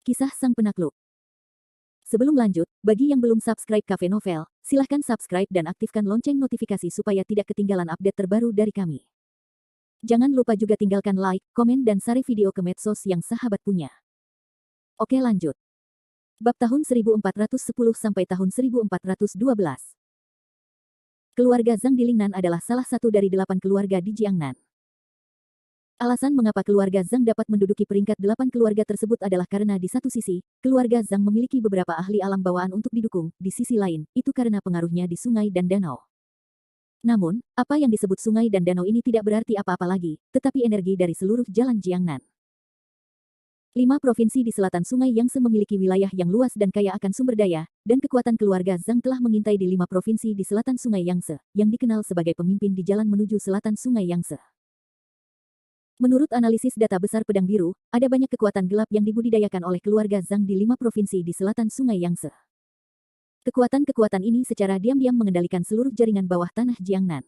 Kisah Sang Penakluk. Sebelum lanjut, bagi yang belum subscribe Cafe Novel, silahkan subscribe dan aktifkan lonceng notifikasi supaya tidak ketinggalan update terbaru dari kami. Jangan lupa juga tinggalkan like, komen dan share video ke medsos yang sahabat punya. Oke lanjut. Bab tahun 1410 sampai tahun 1412. Keluarga Zhang di Lingnan adalah salah satu dari 8 keluarga di Jiangnan. Alasan mengapa keluarga Zhang dapat menduduki peringkat 8 keluarga tersebut adalah karena di satu sisi, keluarga Zhang memiliki beberapa ahli alam bawaan untuk didukung, di sisi lain, itu karena pengaruhnya di sungai dan danau. Namun, apa yang disebut sungai dan danau ini tidak berarti apa-apa lagi, tetapi energi dari seluruh jalan Jiangnan. 5 provinsi di selatan sungai Yangtze memiliki wilayah yang luas dan kaya akan sumber daya, dan kekuatan keluarga Zhang telah mengintai di 5 provinsi di selatan sungai Yangtze, yang dikenal sebagai pemimpin di jalan menuju selatan sungai Yangtze. Menurut analisis data besar Pedang Biru, ada banyak kekuatan gelap yang dibudidayakan oleh keluarga Zhang di 5 provinsi di selatan sungai Yangtze. Kekuatan-kekuatan ini secara diam-diam mengendalikan seluruh jaringan bawah tanah Jiangnan.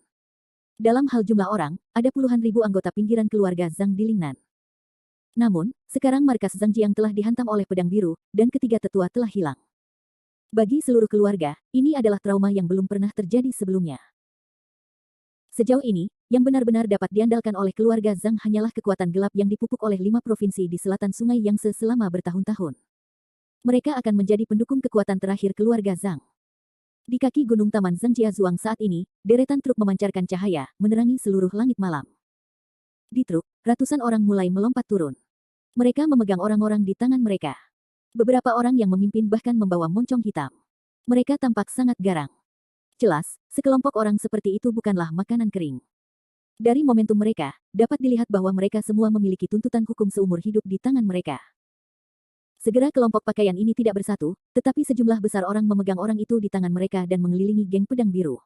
Dalam hal jumlah orang, ada puluhan ribu anggota pinggiran keluarga Zhang di Lingnan. Namun, sekarang markas Zhang Jiang telah dihantam oleh Pedang Biru, dan ketiga tetua telah hilang. Bagi seluruh keluarga, ini adalah trauma yang belum pernah terjadi sebelumnya. Sejauh ini, yang benar-benar dapat diandalkan oleh keluarga Zhang hanyalah kekuatan gelap yang dipupuk oleh 5 provinsi di selatan sungai Yangtze selama bertahun-tahun. Mereka akan menjadi pendukung kekuatan terakhir keluarga Zhang. Di kaki gunung Taman Zhangjiazuang saat ini, deretan truk memancarkan cahaya, menerangi seluruh langit malam. Di truk, ratusan orang mulai melompat turun. Mereka memegang orang-orang di tangan mereka. Beberapa orang yang memimpin bahkan membawa moncong hitam. Mereka tampak sangat garang. Jelas, sekelompok orang seperti itu bukanlah makanan kering. Dari momentum mereka, dapat dilihat bahwa mereka semua memiliki tuntutan hukum seumur hidup di tangan mereka. Segera kelompok pakaian ini tidak bersatu, tetapi sejumlah besar orang memegang orang itu di tangan mereka dan mengelilingi geng Pedang Biru.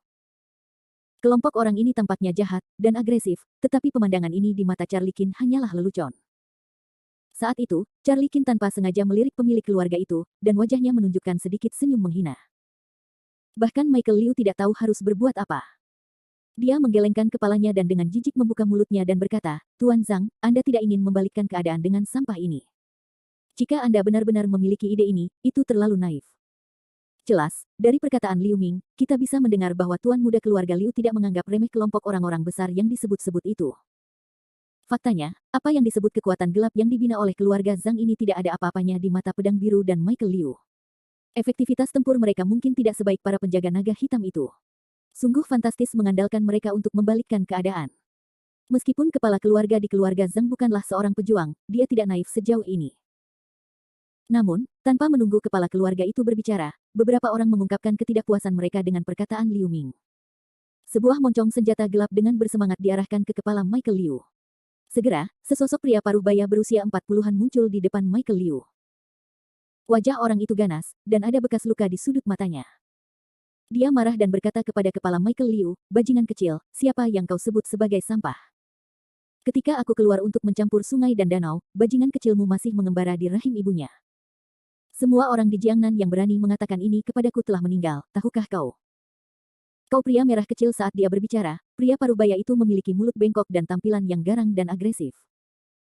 Kelompok orang ini tampaknya jahat dan agresif, tetapi pemandangan ini di mata Charlie Qin hanyalah lelucon. Saat itu, Charlie Qin tanpa sengaja melirik pemilik keluarga itu, dan wajahnya menunjukkan sedikit senyum menghina. Bahkan Michael Liu tidak tahu harus berbuat apa. Dia menggelengkan kepalanya dan dengan jijik membuka mulutnya dan berkata, Tuan Zhang, Anda tidak ingin membalikkan keadaan dengan sampah ini. Jika Anda benar-benar memiliki ide ini, itu terlalu naif. Jelas, dari perkataan Liu Ming, kita bisa mendengar bahwa Tuan Muda keluarga Liu tidak menganggap remeh kelompok orang-orang besar yang disebut-sebut itu. Faktanya, apa yang disebut kekuatan gelap yang dibina oleh keluarga Zhang ini tidak ada apa-apanya di mata Pedang Biru dan Michael Liu. Efektivitas tempur mereka mungkin tidak sebaik para penjaga naga hitam itu. Sungguh fantastis mengandalkan mereka untuk membalikkan keadaan. Meskipun kepala keluarga di keluarga Zhang bukanlah seorang pejuang, dia tidak naif sejauh ini. Namun, tanpa menunggu kepala keluarga itu berbicara, beberapa orang mengungkapkan ketidakpuasan mereka dengan perkataan Liu Ming. Sebuah moncong senjata gelap dengan bersemangat diarahkan ke kepala Michael Liu. Segera, sesosok pria paruh baya berusia 40-an muncul di depan Michael Liu. Wajah orang itu ganas, dan ada bekas luka di sudut matanya. Dia marah dan berkata kepada kepala Michael Liu, bajingan kecil, siapa yang kau sebut sebagai sampah? Ketika aku keluar untuk mencampur sungai dan danau, bajingan kecilmu masih mengembara di rahim ibunya. Semua orang di Jiangnan yang berani mengatakan ini kepadaku telah meninggal, tahukah kau? Kau pria merah kecil saat dia berbicara, pria parubaya itu memiliki mulut bengkok dan tampilan yang garang dan agresif.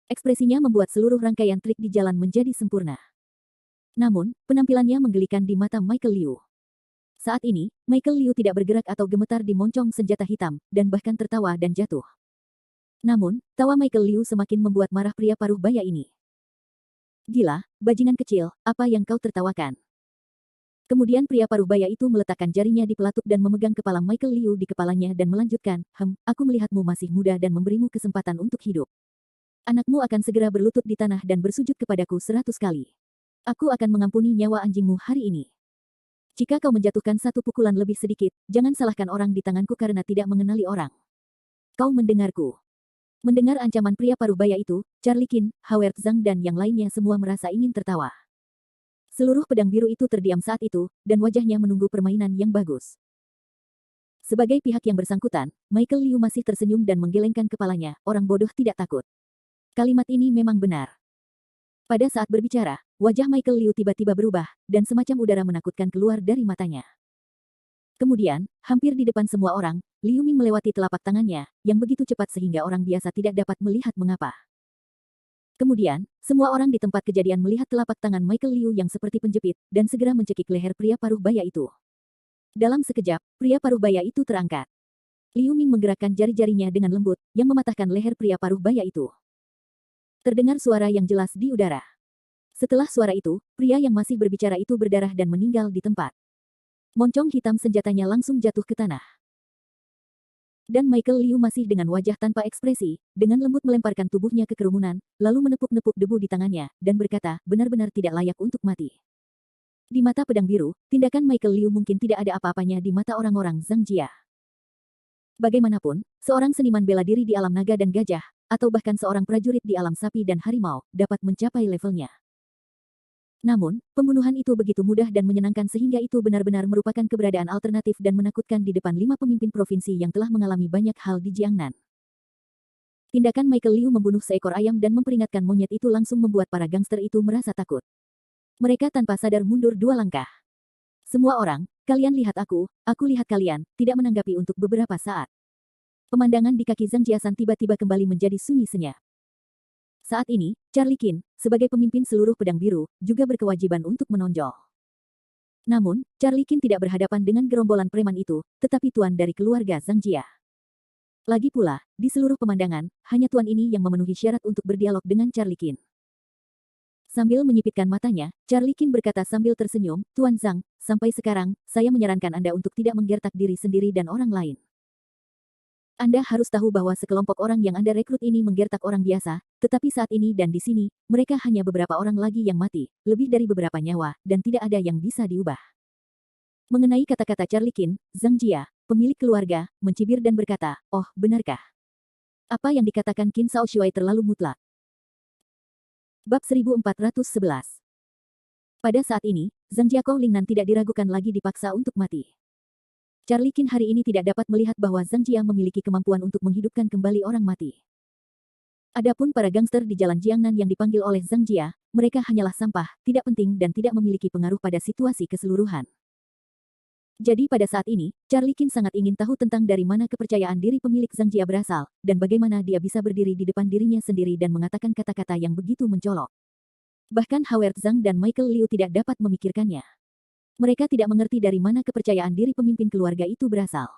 Ekspresinya membuat seluruh rangkaian trik di jalan menjadi sempurna. Namun, penampilannya menggelikan di mata Michael Liu. Saat ini, Michael Liu tidak bergerak atau gemetar di moncong senjata hitam, dan bahkan tertawa dan jatuh. Namun, tawa Michael Liu semakin membuat marah pria paruh baya ini. Gila, bajingan kecil, apa yang kau tertawakan? Kemudian pria paruh baya itu meletakkan jarinya di pelatuk dan memegang kepala Michael Liu di kepalanya dan melanjutkan, aku melihatmu masih muda dan memberimu kesempatan untuk hidup. Anakmu akan segera berlutut di tanah dan bersujud kepadaku 100 kali. Aku akan mengampuni nyawa anjingmu hari ini. Jika kau menjatuhkan satu pukulan lebih sedikit, jangan salahkan orang di tanganku karena tidak mengenali orang. Kau mendengarku. Mendengar ancaman pria parubaya itu, Charlie Qin, Howard Zhang dan yang lainnya semua merasa ingin tertawa. Seluruh pedang biru itu terdiam saat itu, dan wajahnya menunggu permainan yang bagus. Sebagai pihak yang bersangkutan, Michael Liu masih tersenyum dan menggelengkan kepalanya, orang bodoh tidak takut. Kalimat ini memang benar. Pada saat berbicara, wajah Michael Liu tiba-tiba berubah, dan semacam udara menakutkan keluar dari matanya. Kemudian, hampir di depan semua orang, Liu Ming melewati telapak tangannya, yang begitu cepat sehingga orang biasa tidak dapat melihat mengapa. Kemudian, semua orang di tempat kejadian melihat telapak tangan Michael Liu yang seperti penjepit, dan segera mencekik leher pria paruh baya itu. Dalam sekejap, pria paruh baya itu terangkat. Liu Ming menggerakkan jari-jarinya dengan lembut, yang mematahkan leher pria paruh baya itu. Terdengar suara yang jelas di udara. Setelah suara itu, pria yang masih berbicara itu berdarah dan meninggal di tempat. Moncong hitam senjatanya langsung jatuh ke tanah. Dan Michael Liu masih dengan wajah tanpa ekspresi, dengan lembut melemparkan tubuhnya ke kerumunan, lalu menepuk-nepuk debu di tangannya, dan berkata, benar-benar tidak layak untuk mati. Di mata pedang biru, tindakan Michael Liu mungkin tidak ada apa-apanya di mata orang-orang Zhang Jia. Bagaimanapun, seorang seniman bela diri di alam naga dan gajah, atau bahkan seorang prajurit di alam sapi dan harimau, dapat mencapai levelnya. Namun, pembunuhan itu begitu mudah dan menyenangkan sehingga itu benar-benar merupakan keberadaan alternatif dan menakutkan di depan 5 pemimpin provinsi yang telah mengalami banyak hal di Jiangnan. Tindakan Michael Liu membunuh seekor ayam dan memperingatkan monyet itu langsung membuat para gangster itu merasa takut. Mereka tanpa sadar mundur 2 langkah. Semua orang, kalian lihat aku lihat kalian, tidak menanggapi untuk beberapa saat. Pemandangan di kaki Zhang Jiasan tiba-tiba kembali menjadi sunyi senyap. Saat ini, Charlie Qin, sebagai pemimpin seluruh pedang biru, juga berkewajiban untuk menonjol. Namun, Charlie Qin tidak berhadapan dengan gerombolan preman itu, tetapi tuan dari keluarga Zhang Jia. Lagi pula, di seluruh pemandangan, hanya tuan ini yang memenuhi syarat untuk berdialog dengan Charlie Qin. Sambil menyipitkan matanya, Charlie Qin berkata sambil tersenyum, Tuan Zhang, sampai sekarang, saya menyarankan Anda untuk tidak menggertak diri sendiri dan orang lain. Anda harus tahu bahwa sekelompok orang yang Anda rekrut ini menggertak orang biasa, tetapi saat ini dan di sini, mereka hanya beberapa orang lagi yang mati, lebih dari beberapa nyawa, dan tidak ada yang bisa diubah. Mengenai kata-kata Charlie Qin, Zhang Jia, pemilik keluarga, mencibir dan berkata, oh, benarkah? Apa yang dikatakan Qin Shaoshuai terlalu mutlak? Bab 1411. Pada saat ini, Zhang Jiakou Lingnan tidak diragukan lagi dipaksa untuk mati. Charlie Qin hari ini tidak dapat melihat bahwa Zhang Jia memiliki kemampuan untuk menghidupkan kembali orang mati. Adapun para gangster di Jalan Jiangnan yang dipanggil oleh Zhang Jia, mereka hanyalah sampah, tidak penting dan tidak memiliki pengaruh pada situasi keseluruhan. Jadi pada saat ini, Charlie Qin sangat ingin tahu tentang dari mana kepercayaan diri pemilik Zhang Jia berasal, dan bagaimana dia bisa berdiri di depan dirinya sendiri dan mengatakan kata-kata yang begitu mencolok. Bahkan Howard Zhang dan Michael Liu tidak dapat memikirkannya. Mereka tidak mengerti dari mana kepercayaan diri pemimpin keluarga itu berasal.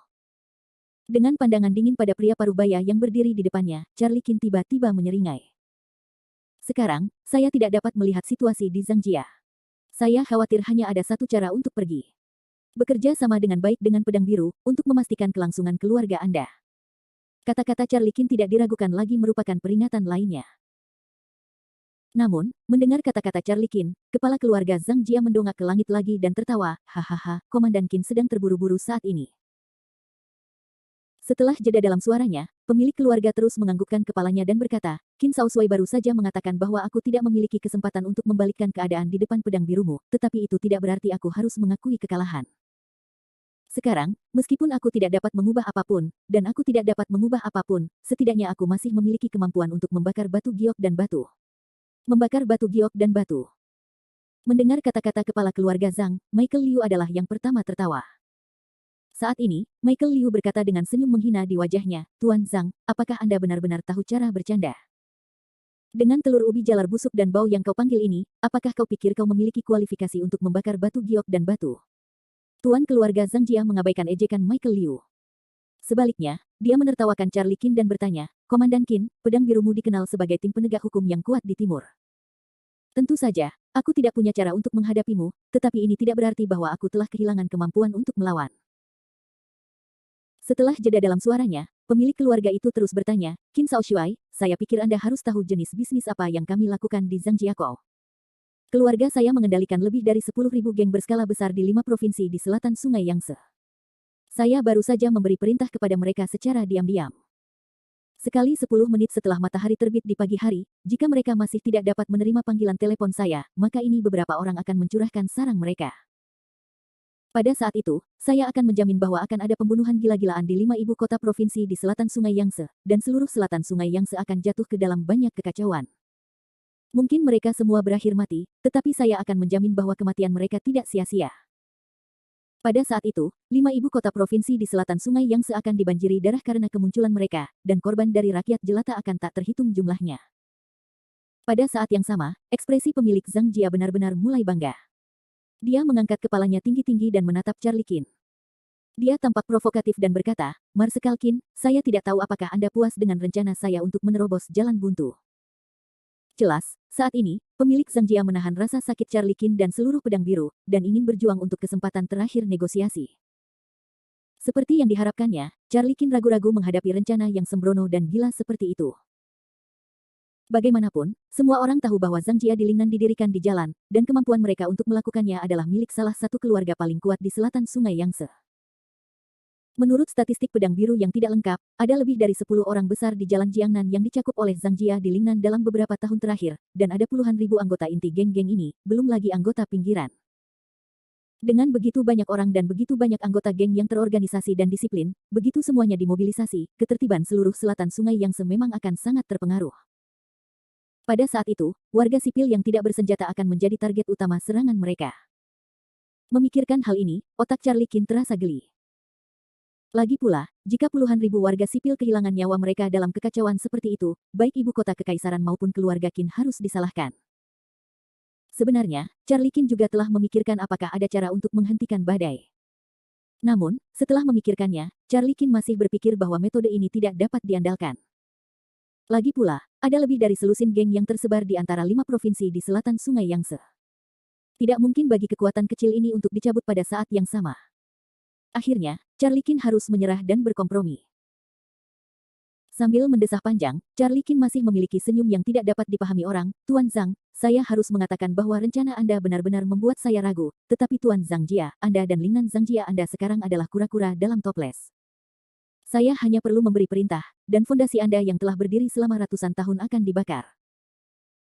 Dengan pandangan dingin pada pria parubaya yang berdiri di depannya, Charlie Qin tiba-tiba menyeringai. Sekarang, saya tidak dapat melihat situasi di Zhang Jia. Saya khawatir hanya ada satu cara untuk pergi. Bekerja sama dengan baik dengan pedang biru, untuk memastikan kelangsungan keluarga Anda. Kata-kata Charlie Qin tidak diragukan lagi merupakan peringatan lainnya. Namun, mendengar kata-kata Charlie Qin, kepala keluarga Zhang Jia mendongak ke langit lagi dan tertawa, hahaha, Komandan Qin sedang terburu-buru saat ini. Setelah jeda dalam suaranya, pemilik keluarga terus menganggukkan kepalanya dan berkata, Qin Shaoshuai baru saja mengatakan bahwa aku tidak memiliki kesempatan untuk membalikkan keadaan di depan pedang birumu, tetapi itu tidak berarti aku harus mengakui kekalahan. Sekarang, meskipun aku tidak dapat mengubah apapun, dan aku tidak dapat mengubah apapun, setidaknya aku masih memiliki kemampuan untuk membakar batu giok dan batu. Membakar batu giok dan batu. Mendengar kata-kata kepala keluarga Zhang, Michael Liu adalah yang pertama tertawa. Saat ini, Michael Liu berkata dengan senyum menghina di wajahnya, Tuan Zhang, apakah Anda benar-benar tahu cara bercanda? Dengan telur ubi jalar busuk dan bau yang kau panggil ini, apakah kau pikir kau memiliki kualifikasi untuk membakar batu giok dan batu? Tuan keluarga Zhang Jia mengabaikan ejekan Michael Liu. Sebaliknya, dia menertawakan Charlie Qin dan bertanya, Komandan Qin, pedang birumu dikenal sebagai tim penegak hukum yang kuat di timur. Tentu saja, aku tidak punya cara untuk menghadapimu, tetapi ini tidak berarti bahwa aku telah kehilangan kemampuan untuk melawan. Setelah jeda dalam suaranya, pemilik keluarga itu terus bertanya, Qin Shaoshuai, saya pikir Anda harus tahu jenis bisnis apa yang kami lakukan di Zhang Jiakou. Keluarga saya mengendalikan lebih dari 10.000 geng berskala besar di 5 provinsi di selatan Sungai Yangtze. Saya baru saja memberi perintah kepada mereka secara diam-diam. Sekali 10 menit setelah matahari terbit di pagi hari, jika mereka masih tidak dapat menerima panggilan telepon saya, maka ini beberapa orang akan mencurahkan sarang mereka. Pada saat itu, saya akan menjamin bahwa akan ada pembunuhan gila-gilaan di 5 ibu kota provinsi di selatan Sungai Yangtze, dan seluruh selatan Sungai Yangtze akan jatuh ke dalam banyak kekacauan. Mungkin mereka semua berakhir mati, tetapi saya akan menjamin bahwa kematian mereka tidak sia-sia. Pada saat itu, 5 ibu kota provinsi di selatan Sungai Yangtze akan dibanjiri darah karena kemunculan mereka, dan korban dari rakyat jelata akan tak terhitung jumlahnya. Pada saat yang sama, ekspresi pemilik Zhang Jia benar-benar mulai bangga. Dia mengangkat kepalanya tinggi-tinggi dan menatap Charlie Qin. Dia tampak provokatif dan berkata, "Marsekal Qin, saya tidak tahu apakah Anda puas dengan rencana saya untuk menerobos jalan buntu." Jelas, saat ini, pemilik Zhang Jia menahan rasa sakit Charlie Qin dan seluruh pedang biru, dan ingin berjuang untuk kesempatan terakhir negosiasi. Seperti yang diharapkannya, Charlie Qin ragu-ragu menghadapi rencana yang sembrono dan gila seperti itu. Bagaimanapun, semua orang tahu bahwa Zhang Jia di Lingnan didirikan di jalan, dan kemampuan mereka untuk melakukannya adalah milik salah satu keluarga paling kuat di selatan Sungai Yangtze. Menurut statistik pedang biru yang tidak lengkap, ada lebih dari 10 orang besar di Jalan Jiangnan yang dicakup oleh Zhang Jia di Lingnan dalam beberapa tahun terakhir, dan ada puluhan ribu anggota inti geng-geng ini, belum lagi anggota pinggiran. Dengan begitu banyak orang dan begitu banyak anggota geng yang terorganisasi dan disiplin, begitu semuanya dimobilisasi, ketertiban seluruh selatan Sungai Yangtze memang akan sangat terpengaruh. Pada saat itu, warga sipil yang tidak bersenjata akan menjadi target utama serangan mereka. Memikirkan hal ini, otak Charlie Qin terasa geli. Lagi pula, jika puluhan ribu warga sipil kehilangan nyawa mereka dalam kekacauan seperti itu, baik ibu kota kekaisaran maupun keluarga Qin harus disalahkan. Sebenarnya, Charlie Qin juga telah memikirkan apakah ada cara untuk menghentikan badai. Namun, setelah memikirkannya, Charlie Qin masih berpikir bahwa metode ini tidak dapat diandalkan. Lagi pula, ada lebih dari selusin geng yang tersebar di antara 5 provinsi di selatan Sungai Yangtze. Tidak mungkin bagi kekuatan kecil ini untuk dicabut pada saat yang sama. Akhirnya, Charlie Qin harus menyerah dan berkompromi. Sambil mendesah panjang, Charlie Qin masih memiliki senyum yang tidak dapat dipahami orang. "Tuan Zhang, saya harus mengatakan bahwa rencana Anda benar-benar membuat saya ragu, tetapi Tuan Zhang Jia, Anda dan Lingnan Zhang Jia Anda sekarang adalah kura-kura dalam toples. Saya hanya perlu memberi perintah, dan fondasi Anda yang telah berdiri selama ratusan tahun akan dibakar.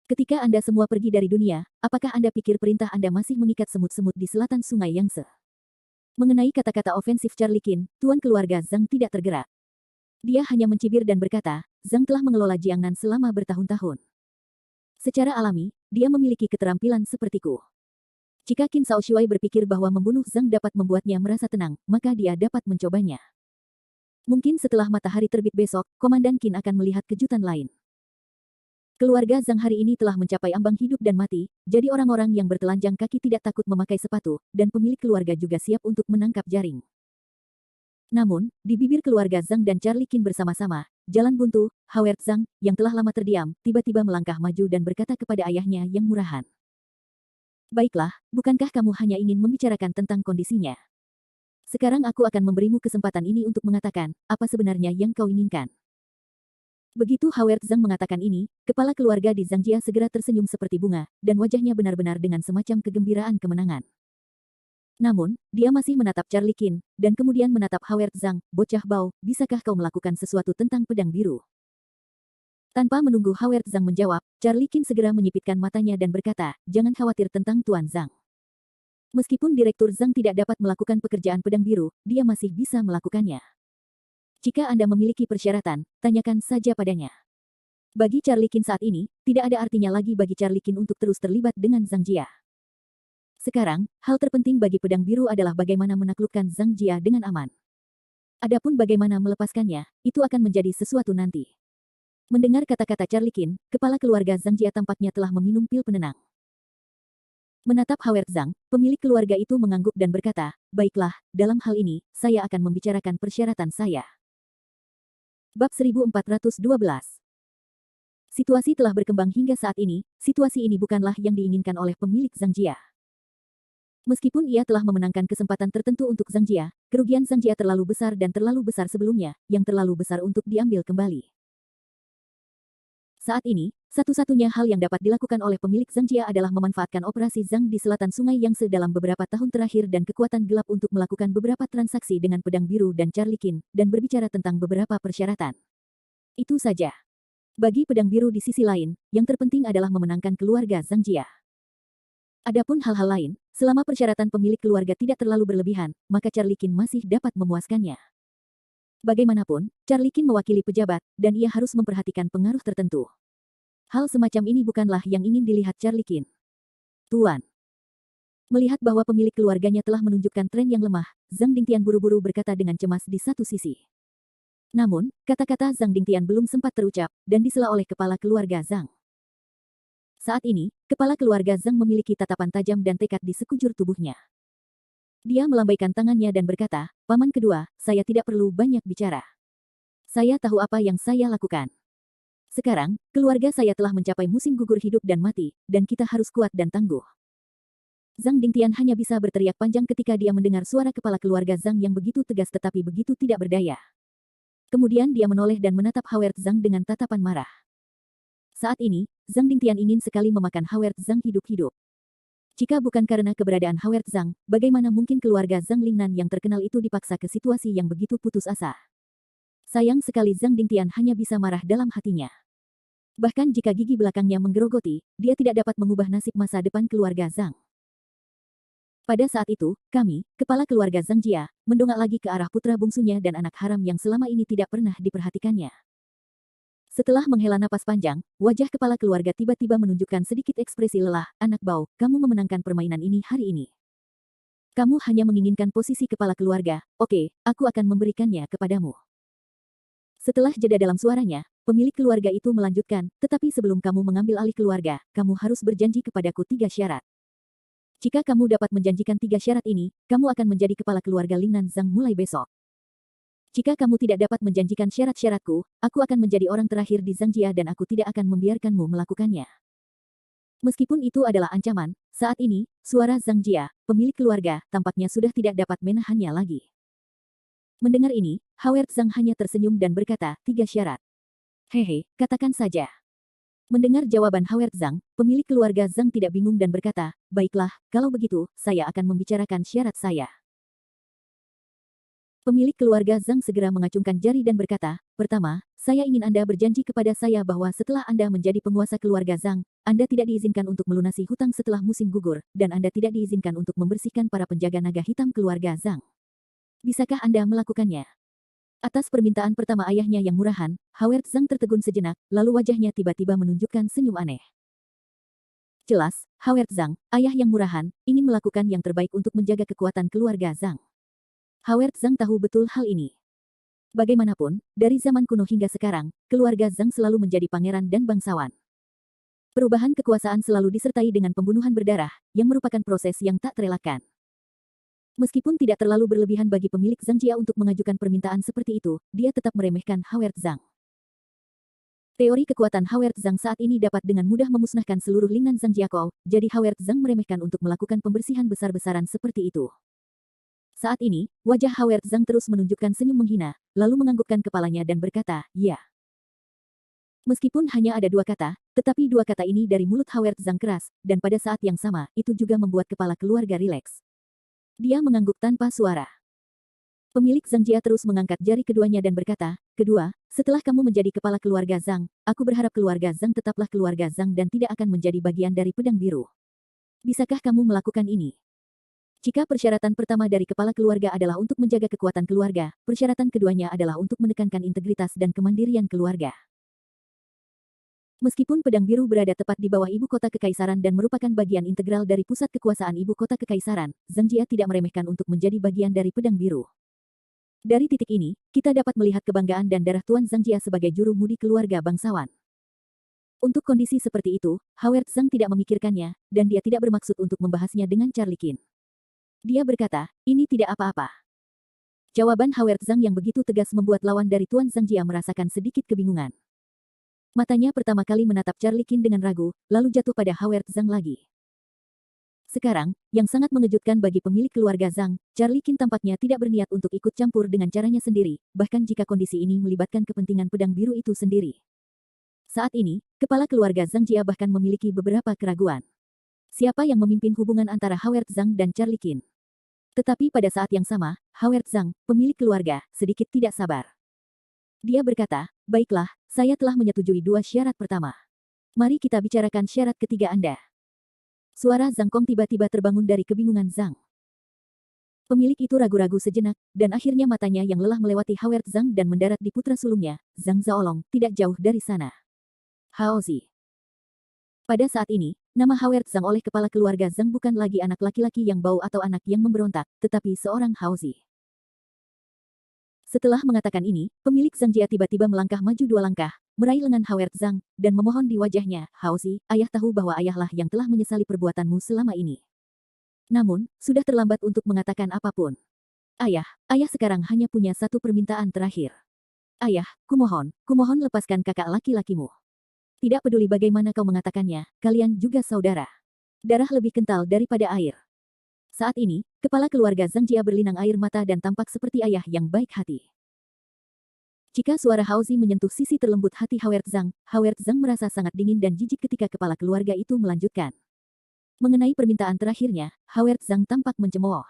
Ketika Anda semua pergi dari dunia, apakah Anda pikir perintah Anda masih mengikat semut-semut di selatan Sungai Yangtze?" Mengenai kata-kata ofensif Charlie Qin, tuan keluarga Zhang tidak tergerak. Dia hanya mencibir dan berkata, "Zhang telah mengelola Jiangnan selama bertahun-tahun. Secara alami, dia memiliki keterampilan sepertiku. Jika Qin Shaoshuai berpikir bahwa membunuh Zhang dapat membuatnya merasa tenang, maka dia dapat mencobanya. Mungkin setelah matahari terbit besok, Komandan Qin akan melihat kejutan lain." Keluarga Zhang hari ini telah mencapai ambang hidup dan mati, jadi orang-orang yang bertelanjang kaki tidak takut memakai sepatu, dan pemilik keluarga juga siap untuk menangkap jaring. Namun, di bibir keluarga Zhang dan Charlie Qin bersama-sama, jalan buntu, Howard Zhang, yang telah lama terdiam, tiba-tiba melangkah maju dan berkata kepada ayahnya yang murahan. "Baiklah, bukankah kamu hanya ingin membicarakan tentang kondisinya? Sekarang aku akan memberimu kesempatan ini untuk mengatakan, apa sebenarnya yang kau inginkan." Begitu Howard Zhang mengatakan ini, kepala keluarga di Zhang Jia segera tersenyum seperti bunga, dan wajahnya benar-benar dengan semacam kegembiraan kemenangan. Namun, dia masih menatap Charlie Qin, dan kemudian menatap Howard Zhang. "Bocah Bao, bisakah kau melakukan sesuatu tentang pedang biru?" Tanpa menunggu Howard Zhang menjawab, Charlie Qin segera menyipitkan matanya dan berkata, "Jangan khawatir tentang Tuan Zhang. Meskipun Direktur Zhang tidak dapat melakukan pekerjaan pedang biru, dia masih bisa melakukannya. Jika Anda memiliki persyaratan, tanyakan saja padanya." Bagi Charlie Qin saat ini, tidak ada artinya lagi bagi Charlie Qin untuk terus terlibat dengan Zhang Jia. Sekarang, hal terpenting bagi pedang biru adalah bagaimana menaklukkan Zhang Jia dengan aman. Adapun bagaimana melepaskannya, itu akan menjadi sesuatu nanti. Mendengar kata-kata Charlie Qin, kepala keluarga Zhang Jia tampaknya telah meminum pil penenang. Menatap Howard Zhang, pemilik keluarga itu mengangguk dan berkata, "Baiklah, dalam hal ini, saya akan membicarakan persyaratan saya." Bab 1412. Situasi telah berkembang hingga saat ini, situasi ini bukanlah yang diinginkan oleh pemilik Zhang Jia. Meskipun ia telah memenangkan kesempatan tertentu untuk Zhang Jia, kerugian Zhang Jia terlalu besar dan terlalu besar sebelumnya, yang terlalu besar untuk diambil kembali. Saat ini, satu-satunya hal yang dapat dilakukan oleh pemilik Zhang Jia adalah memanfaatkan operasi Zhang di selatan Sungai Yangtze dalam beberapa tahun terakhir dan kekuatan gelap untuk melakukan beberapa transaksi dengan pedang biru dan Charlie Qin, dan berbicara tentang beberapa persyaratan. Itu saja. Bagi pedang biru di sisi lain, yang terpenting adalah memenangkan keluarga Zhang Jia. Adapun hal-hal lain, selama persyaratan pemilik keluarga tidak terlalu berlebihan, maka Charlie Qin masih dapat memuaskannya. Bagaimanapun, Charlie Qin mewakili pejabat, dan ia harus memperhatikan pengaruh tertentu. Hal semacam ini bukanlah yang ingin dilihat Charlie Qin. "Tuan." Melihat bahwa pemilik keluarganya telah menunjukkan tren yang lemah, Zhang Dingtian buru-buru berkata dengan cemas di satu sisi. Namun, kata-kata Zhang Dingtian belum sempat terucap, dan disela oleh kepala keluarga Zhang. Saat ini, kepala keluarga Zhang memiliki tatapan tajam dan tekad di sekujur tubuhnya. Dia melambaikan tangannya dan berkata, "Paman kedua, saya tidak perlu banyak bicara. Saya tahu apa yang saya lakukan. Sekarang, keluarga saya telah mencapai musim gugur hidup dan mati, dan kita harus kuat dan tangguh." Zhang Dingtian hanya bisa berteriak panjang ketika dia mendengar suara kepala keluarga Zhang yang begitu tegas tetapi begitu tidak berdaya. Kemudian dia menoleh dan menatap Howard Zhang dengan tatapan marah. Saat ini, Zhang Dingtian ingin sekali memakan Howard Zhang hidup-hidup. Jika bukan karena keberadaan Howard Zhang, bagaimana mungkin keluarga Zhang Lingnan yang terkenal itu dipaksa ke situasi yang begitu putus asa? Sayang sekali Zhang Dingtian hanya bisa marah dalam hatinya. Bahkan jika gigi belakangnya menggerogoti, dia tidak dapat mengubah nasib masa depan keluarga Zhang. Pada saat itu, kami, kepala keluarga Zhang Jia, mendongak lagi ke arah putra bungsunya dan anak haram yang selama ini tidak pernah diperhatikannya. Setelah menghela napas panjang, wajah kepala keluarga tiba-tiba menunjukkan sedikit ekspresi lelah. "Anak bau, kamu memenangkan permainan ini hari ini. Kamu hanya menginginkan posisi kepala keluarga, oke, aku akan memberikannya kepadamu." Setelah jeda dalam suaranya, pemilik keluarga itu melanjutkan, "Tetapi sebelum kamu mengambil alih keluarga, kamu harus berjanji kepadaku 3 syarat. Jika kamu dapat menjanjikan 3 syarat ini, kamu akan menjadi kepala keluarga Lingnan Zhang mulai besok. Jika kamu tidak dapat menjanjikan syarat-syaratku, aku akan menjadi orang terakhir di Zhangjia dan aku tidak akan membiarkanmu melakukannya." Meskipun itu adalah ancaman, saat ini, suara Zhangjia, pemilik keluarga, tampaknya sudah tidak dapat menahannya lagi. Mendengar ini, Howard Zhang hanya tersenyum dan berkata, "3 syarat. Hehe, katakan saja." Mendengar jawaban Howard Zhang, pemilik keluarga Zhang tidak bingung dan berkata, "Baiklah, kalau begitu, saya akan membicarakan syarat saya." Pemilik keluarga Zhang segera mengacungkan jari dan berkata, "Pertama, saya ingin Anda berjanji kepada saya bahwa setelah Anda menjadi penguasa keluarga Zhang, Anda tidak diizinkan untuk melunasi hutang setelah musim gugur, dan Anda tidak diizinkan untuk membersihkan para penjaga naga hitam keluarga Zhang. Bisakah Anda melakukannya?" Atas permintaan pertama ayahnya yang murahan, Howard Zhang tertegun sejenak, lalu wajahnya tiba-tiba menunjukkan senyum aneh. Jelas, Howard Zhang, ayah yang murahan, ingin melakukan yang terbaik untuk menjaga kekuatan keluarga Zhang. Howard Zhang tahu betul hal ini. Bagaimanapun, dari zaman kuno hingga sekarang, keluarga Zhang selalu menjadi pangeran dan bangsawan. Perubahan kekuasaan selalu disertai dengan pembunuhan berdarah, yang merupakan proses yang tak terelakkan. Meskipun tidak terlalu berlebihan bagi pemilik Zhangjia untuk mengajukan permintaan seperti itu, dia tetap meremehkan Howard Zhang. Teori kekuatan Howard Zhang saat ini dapat dengan mudah memusnahkan seluruh Lingnan Zhangjiakou, jadi Howard Zhang meremehkan untuk melakukan pembersihan besar-besaran seperti itu. Saat ini, wajah Howard Zhang terus menunjukkan senyum menghina, lalu menganggukkan kepalanya dan berkata, "Ya." Meskipun hanya ada 2 kata, tetapi 2 kata ini dari mulut Howard Zhang keras, dan pada saat yang sama, itu juga membuat kepala keluarga rileks. Dia mengangguk tanpa suara. Pemilik Zhangjia terus mengangkat jari keduanya dan berkata, "Kedua, setelah kamu menjadi kepala keluarga Zhang, aku berharap keluarga Zhang tetaplah keluarga Zhang dan tidak akan menjadi bagian dari pedang biru. Bisakah kamu melakukan ini?" Jika persyaratan pertama dari kepala keluarga adalah untuk menjaga kekuatan keluarga, persyaratan keduanya adalah untuk menekankan integritas dan kemandirian keluarga. Meskipun pedang biru berada tepat di bawah ibu kota kekaisaran dan merupakan bagian integral dari pusat kekuasaan ibu kota kekaisaran, Zhangjia tidak meremehkan untuk menjadi bagian dari pedang biru. Dari titik ini, kita dapat melihat kebanggaan dan darah Tuan Zhangjia sebagai juru mudi keluarga bangsawan. Untuk kondisi seperti itu, Howard Zhang tidak memikirkannya, dan dia tidak bermaksud untuk membahasnya dengan Charlie Qin. Dia berkata, "Ini tidak apa-apa." Jawaban Howard Zhang yang begitu tegas membuat lawan dari Tuan Zhangjia merasakan sedikit kebingungan. Matanya pertama kali menatap Charlie Qin dengan ragu, lalu jatuh pada Howard Zhang lagi. Sekarang, yang sangat mengejutkan bagi pemilik keluarga Zhang, Charlie Qin tampaknya tidak berniat untuk ikut campur dengan caranya sendiri, bahkan jika kondisi ini melibatkan kepentingan pedang biru itu sendiri. Saat ini, kepala keluarga Zhangjia bahkan memiliki beberapa keraguan. Siapa yang memimpin hubungan antara Howard Zhang dan Charlie Qin? Tetapi pada saat yang sama, Howard Zhang, pemilik keluarga, sedikit tidak sabar. Dia berkata, "Baiklah, saya telah menyetujui 2 syarat pertama. Mari kita bicarakan syarat ketiga Anda." Suara Zhang Kong tiba-tiba terbangun dari kebingungan Zhang. Pemilik itu ragu-ragu sejenak, dan akhirnya matanya yang lelah melewati Howard Zhang dan mendarat di putra sulungnya, Zhang Zaolong, tidak jauh dari sana. Haozi. Pada saat ini, nama Howard Zhang oleh kepala keluarga Zhang bukan lagi anak laki-laki yang bau atau anak yang memberontak, tetapi seorang Haozi. Setelah mengatakan ini, pemilik Zhangjia tiba-tiba melangkah maju 2 langkah, meraih lengan Howard Zhang, dan memohon di wajahnya, Haozi, ayah tahu bahwa ayahlah yang telah menyesali perbuatanmu selama ini. Namun, sudah terlambat untuk mengatakan apapun. Ayah sekarang hanya punya satu permintaan terakhir. Ayah, kumohon lepaskan kakak laki-lakimu. Tidak peduli bagaimana kau mengatakannya, kalian juga saudara. Darah lebih kental daripada air. Saat ini, kepala keluarga Zhang Jia berlinang air mata dan tampak seperti ayah yang baik hati. Jika suara Haozi menyentuh sisi terlembut hati Howard Zhang merasa sangat dingin dan jijik ketika kepala keluarga itu melanjutkan. Mengenai permintaan terakhirnya, Howard Zhang tampak mencemooh.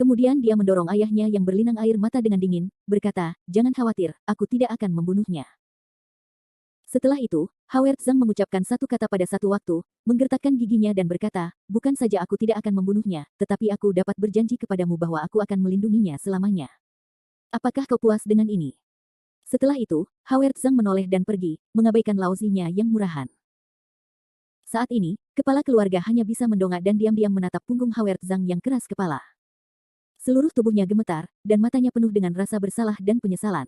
Kemudian dia mendorong ayahnya yang berlinang air mata dengan dingin, berkata, "Jangan khawatir, aku tidak akan membunuhnya." Setelah itu, Howard Zhang mengucapkan satu kata pada satu waktu, menggertakkan giginya dan berkata, "Bukan saja aku tidak akan membunuhnya, tetapi aku dapat berjanji kepadamu bahwa aku akan melindunginya selamanya. Apakah kau puas dengan ini?" Setelah itu, Howard Zhang menoleh dan pergi, mengabaikan Laozinya yang murahan. Saat ini, kepala keluarga hanya bisa mendongak dan diam-diam menatap punggung Howard Zhang yang keras kepala. Seluruh tubuhnya gemetar, dan matanya penuh dengan rasa bersalah dan penyesalan.